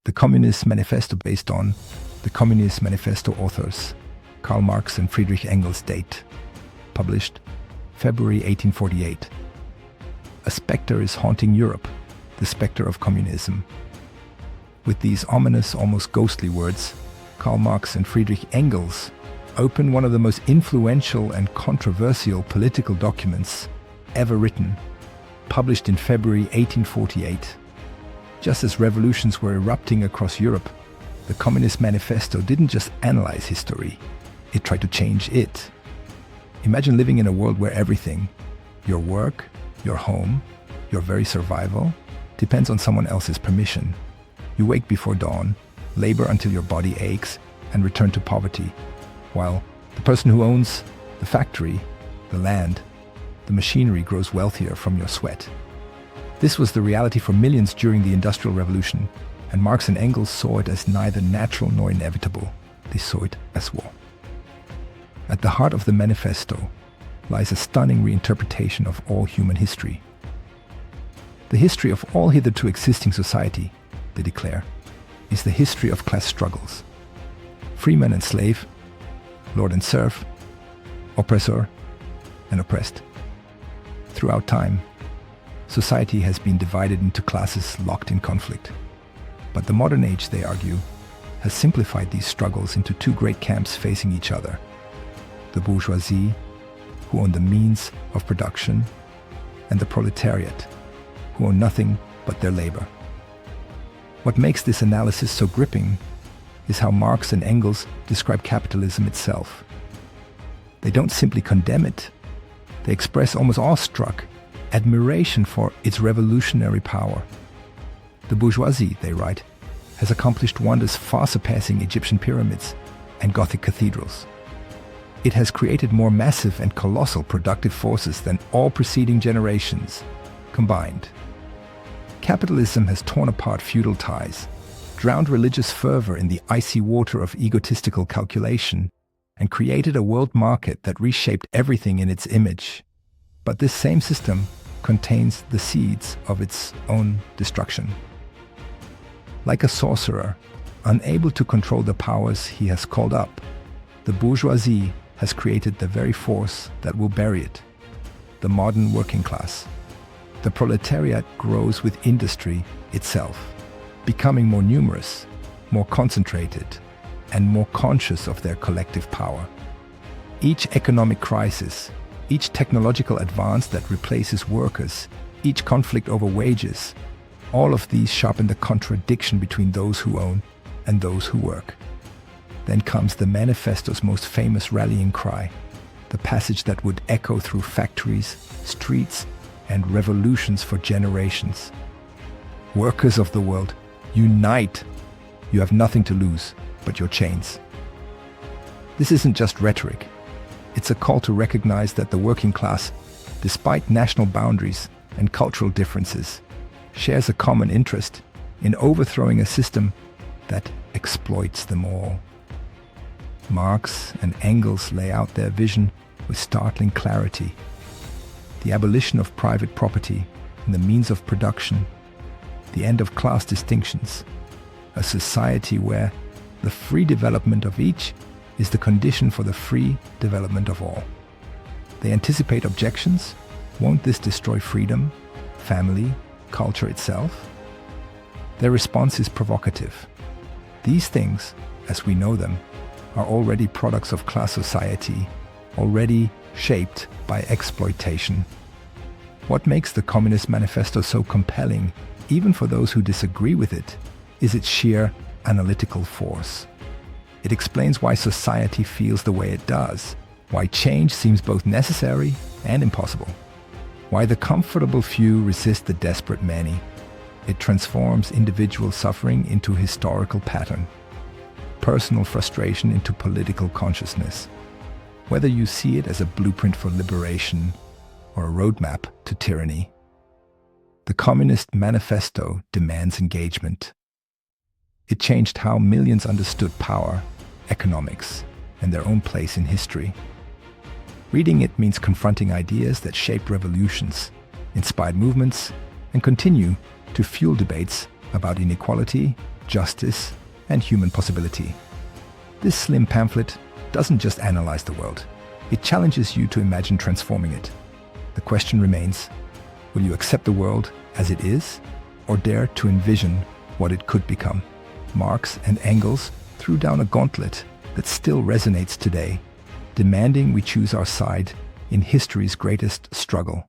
The Communist Manifesto, based on the Communist Manifesto authors Karl Marx and Fredrich Engels. Date: published February 1848. A spectre is haunting Europe, the spectre of communism. With these ominous, almost ghostly words, Karl Marx and Friedrich Engels open one of the most influential and controversial political documents ever written, published in February 1848. Just as revolutions were erupting across Europe, the Communist Manifesto didn't just analyze history, it tried to change it. Imagine living in a world where everything, your work, your home, your very survival, depends on someone else's permission. You wake before dawn, labor until your body aches, and return to poverty, while the person who owns the factory, the land, the machinery grows wealthier from your sweat. This was the reality for millions during the Industrial Revolution, and Marx and Engels saw it as neither natural nor inevitable. They saw it as war. At the heart of the Manifesto lies a stunning reinterpretation of all human history. The history of all hitherto existing society, they declare, is the history of class struggles. Freeman and slave, lord and serf, oppressor and oppressed. Throughout time, society has been divided into classes locked in conflict. But the modern age, they argue, has simplified these struggles into two great camps facing each other: the bourgeoisie, who own the means of production, and the proletariat, who own nothing but their labor. What makes this analysis so gripping is how Marx and Engels describe capitalism itself. They don't simply condemn it, they express almost awestruck admiration for its revolutionary power. The bourgeoisie, they write, has accomplished wonders far surpassing Egyptian pyramids and Gothic cathedrals. It has created more massive and colossal productive forces than all preceding generations combined. Capitalism has torn apart feudal ties, drowned religious fervor in the icy water of egotistical calculation, and created a world market that reshaped everything in its image. But this same system contains the seeds of its own destruction. Like a sorcerer, unable to control the powers he has called up, the bourgeoisie has created the very force that will bury it: the modern working class. The proletariat grows with industry itself, becoming more numerous, more concentrated, and more conscious of their collective power. Each economic crisis, each technological advance that replaces workers, each conflict over wages, all of these sharpen the contradiction between those who own and those who work. Then comes the Manifesto's most famous rallying cry, the passage that would echo through factories, streets, and revolutions for generations. Workers of the world, unite! You have nothing to lose but your chains. This isn't just rhetoric. It's a call to recognize that the working class, despite national boundaries and cultural differences, shares a common interest in overthrowing a system that exploits them all. Marx and Engels lay out their vision with startling clarity. The abolition of private property and the means of production, the end of class distinctions, a society where the free development of each is the condition for the free development of all. They anticipate objections. Won't this destroy freedom, family, culture itself? Their response is provocative. These things, as we know them, are already products of class society, already shaped by exploitation. What makes the Communist Manifesto so compelling, even for those who disagree with it, is its sheer analytical force. It explains why society feels the way it does, why change seems both necessary and impossible, why the comfortable few resist the desperate many. It transforms individual suffering into historical pattern, personal frustration into political consciousness. Whether you see it as a blueprint for liberation or a roadmap to tyranny, the Communist Manifesto demands engagement. It changed how millions understood power, economics, and their own place in history. Reading it means confronting ideas that shaped revolutions, inspired movements, and continue to fuel debates about inequality, justice, and human possibility. This slim pamphlet doesn't just analyze the world. It challenges you to imagine transforming it. The question remains, will you accept the world as it is, or dare to envision what it could become? Marx and Engels threw down a gauntlet that still resonates today, demanding we choose our side in history's greatest struggle.